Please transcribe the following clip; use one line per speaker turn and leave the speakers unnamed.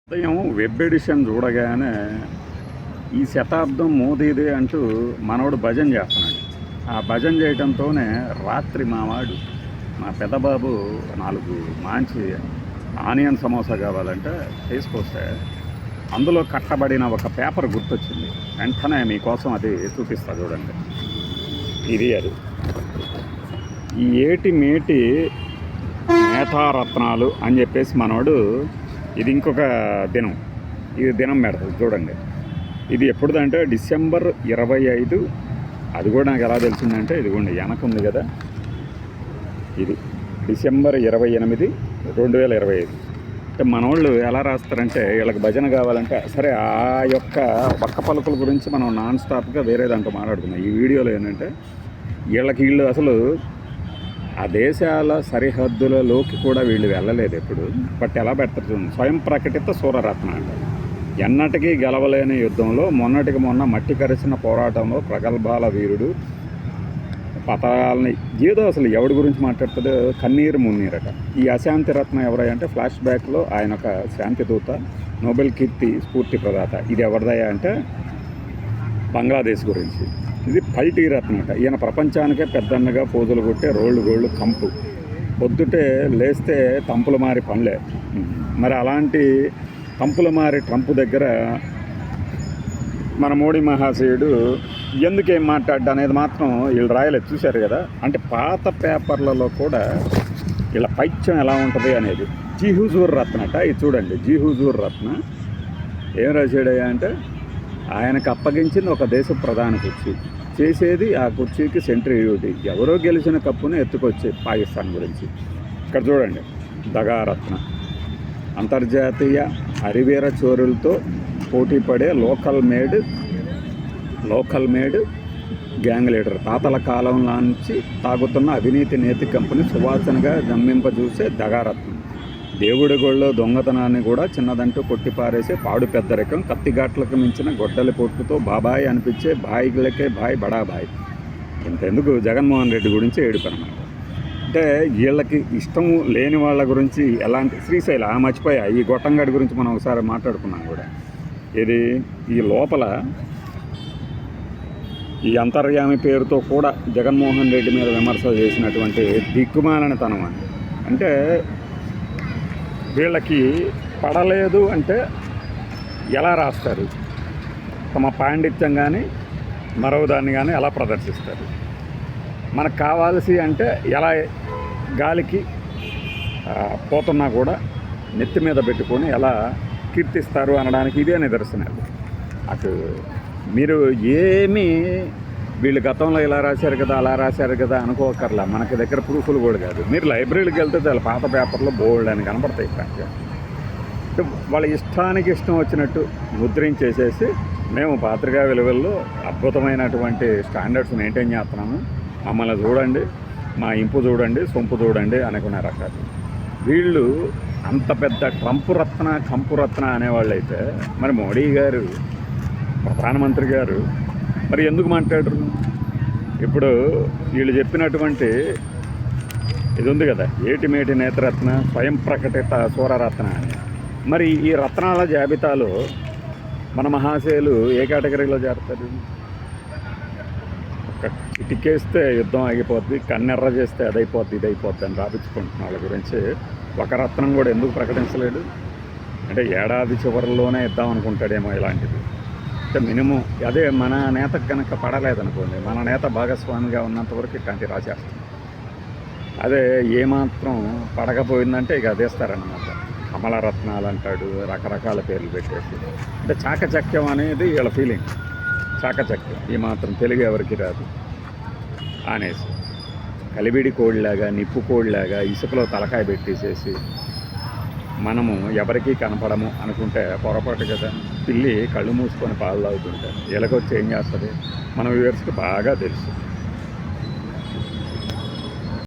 ఉదయం web edition చూడగానే ఈ శతాబ్దం మోదీదే అంటూ మనోడు భజన చేస్తున్నాడు. ఆ భజన చేయడంతోనే రాత్రి మా పెద్దబాబు 4 మంచి ఆనియన్ సమోసా కావాలంటే తీసుకొస్తే అందులో కట్టబడిన ఒక పేపర్ గుర్తొచ్చింది. వెంటనే మీకోసం అది చూపిస్తా చూడండి. అది ఈ ఏటి మేటి మేధారత్నాలు అని చెప్పేసి మనోడు ఇది ఇంకొక దినం, ఇది దినం పెడతాడు చూడండి. ఇది ఎప్పుడుదంటే డిసెంబర్ 25. అది కూడా నాకు ఎలా తెలిసిందంటే ఇదిగోండి వెనక ఉంది కదా, ఇది డిసెంబర్ 28, 2025. అంటే మనోళ్ళు ఎలా రాస్తారంటే వీళ్ళకి భజన కావాలంటే సరే ఆ యొక్క ఒక్క పలుకుల గురించి మనం నాన్ స్టాప్గా వేరే దాంట్లో మాట్లాడుకున్నాం. ఈ వీడియోలో ఏంటంటే వీళ్ళు అసలు ఆ దేశాల సరిహద్దులలోకి కూడా వీళ్ళు వెళ్ళలేదు ఎప్పుడు. బట్ ఎలా పెడతారు, స్వయం ప్రకటిత సూరరత్న అంట. ఎన్నటికీ గెలవలేని యుద్ధంలో మొన్నటికి మొన్న మట్టి కరిచిన పోరాటంలో ప్రగల్భాల వీరుడు పతాలని ఏదో అసలు ఎవడి గురించి మాట్లాడుతుందో కన్నీరు మున్నీరట. ఈ అశాంతి రత్న ఎవరంటే ఫ్లాష్ బ్యాక్లో ఆయన ఒక శాంతి దూత, నోబెల్ కీర్తి స్ఫూర్తి ప్రదాత. ఇది ఎవరిదయ్యా అంటే బంగ్లాదేశ్ గురించి. ఇది పల్టీ రత్నట. ఈయన ప్రపంచానికే పెద్దన్నగా పోజులు కొట్టే గోళ్ళు కంపు. పొద్దుటే లేస్తే తంపులు మారి పనులే. మరి అలాంటి తంపులు మారి ట్రంప్ దగ్గర మన మోడీ మహాశయుడు ఎందుకేం మాట్లాడ్డా అనేది మాత్రం వీళ్ళు రాయలేదు. చూశారు కదా, అంటే పాత పేపర్లలో కూడా వీళ్ళ పైత్యం ఎలా ఉంటుంది అనేది. జీహుజూర్ రత్నట. ఇది చూడండి, జీహుజూర్ రత్న ఏం రాశాడయ్యా అంటే ఆయనకు అప్పగించింది ఒక దేశ ప్రధాన కుర్చీ, చేసేది ఆ కుర్చీకి సెంట్రీ డ్యూటీ, ఎవరో గెలిచిన కప్పును ఎత్తుకొచ్చి పాకిస్తాన్ గురించి. ఇక్కడ చూడండి, దగారత్న అంతర్జాతీయ అరివీర చోరులతో పోటీ పడే లోకల్ మేడ్ గ్యాంగ్ లీడర్. తాతల కాలం నుంచి తాగుతున్న అవినీతి నేతి కంపెనీ సువాసనగా జమ్మింపజూసే దగారత్నం. దేవుడి గోళ్ళలో దొంగతనాన్ని కూడా చిన్నదంటూ కొట్టిపారేసే పాడు పెద్దరికం. కత్తిఘాట్లకు మించిన గొడ్డలి పొట్టుతో బాబాయ్ అనిపించే బాయిలకే బాయ్ బడా బాయ్. ఇంతెందుకు జగన్మోహన్ రెడ్డి గురించి ఏడుపనమాట. అంటే వీళ్ళకి ఇష్టం లేని వాళ్ళ గురించి ఎలాంటి శ్రీశైల మర్చిపోయా, ఈ గొట్టంగాడి గురించి మనం ఒకసారి మాట్లాడుకున్నాం కూడా. ఇది ఈ లోపల ఈ అంతర్యామి పేరుతో కూడా జగన్మోహన్ రెడ్డి మీద విమర్శలు చేసినటువంటి దిక్కుమాలినతనం అని. అంటే వీళ్ళకి పడలేదు అంటే ఎలా రాస్తారు, తమ పాండిత్యం కానీ మరో దాన్ని కానీ ఎలా ప్రదర్శిస్తారు, మనకు కావాల్సి అంటే ఎలా గాలికి పోతున్నా కూడా నెత్తి మీద పెట్టుకొని ఎలా కీర్తిస్తారు అనడానికి ఇదే నిదర్శనాలు. అటు మీరు ఏమీ వీళ్ళు గతంలో ఇలా రాశారు కదా అలా రాశారు కదా అనుకోకర్లా, మనకి దగ్గర ప్రూఫ్లు కూడా కాదు. మీరు లైబ్రరీకి వెళ్తే చాలా పాత పేపర్లో బోల్డ్ అని కనపడతాయి. అంటే వాళ్ళ ఇష్టానికి ఇష్టం వచ్చినట్టు ముద్రించేసేసి మేము పాత్రికా విలువల్లో అద్భుతమైనటువంటి స్టాండర్డ్స్ మెయింటైన్ చేస్తున్నాము, మమ్మల్ని చూడండి, మా ఇంపు చూడండి, సొంపు చూడండి అనుకునే రకాలు. వీళ్ళు అంత పెద్ద కంపు రత్న అనేవాళ్ళు అయితే మరి మోడీ గారు ప్రధానమంత్రి గారు మరి ఎందుకు మాట్లాడరు? ఇప్పుడు వీళ్ళు చెప్పినటువంటి ఇది ఉంది కదా, ఏటిమేటి నేతరత్న స్వయం ప్రకటిత సూరరత్న అని. మరి ఈ రత్నాల జాబితాలో మన మహాశయులు ఏ కేటగిరీలో చేరుతారు? ఒక చిటికేస్తే యుద్ధం ఆగిపోద్ది, కన్నెర్ర చేస్తే అదైపోద్ది ఇదైపోద్ది అని రాపించుకుంటున్న వాళ్ళ గురించి ఒక రత్నం కూడా ఎందుకు ప్రకటించలేడు? అంటే ఏడాది చివరిలోనే ఇద్దాం అనుకుంటాడేమో ఇలాంటిది. అంటే మినిమం అదే మన నేతకు కనుక పడలేదనుకోండి, మన నేత భాగస్వామిగా ఉన్నంతవరకు ఇట్లాంటి రాసేస్తాం. అదే ఏమాత్రం పడకపోయిందంటే ఇక అదేస్తారనమాట. కమలరత్నాలు అంటాడు, రకరకాల పేర్లు పెట్టేసి. అంటే చాకచక్యం అనేది వీళ్ళ ఫీలింగ్. చాకచక్యం ఈ మాత్రం తెలుగు ఎవరికి రాదు అనేసి కలిబిడి కోడిలాగా, నిప్పు కోడిలాగా ఇసుకలో తలకాయ పెట్టేసేసి మనము ఎవరికీ కనపడము అనుకుంటే పొరపాటు కదా. పిల్లి కళ్ళు మూసుకొని పాలు తాగుతుంటారు. వీళ్ళకొచ్చి ఏం చేస్తుంది మన వ్యూవర్స్కి బాగా తెలుసు.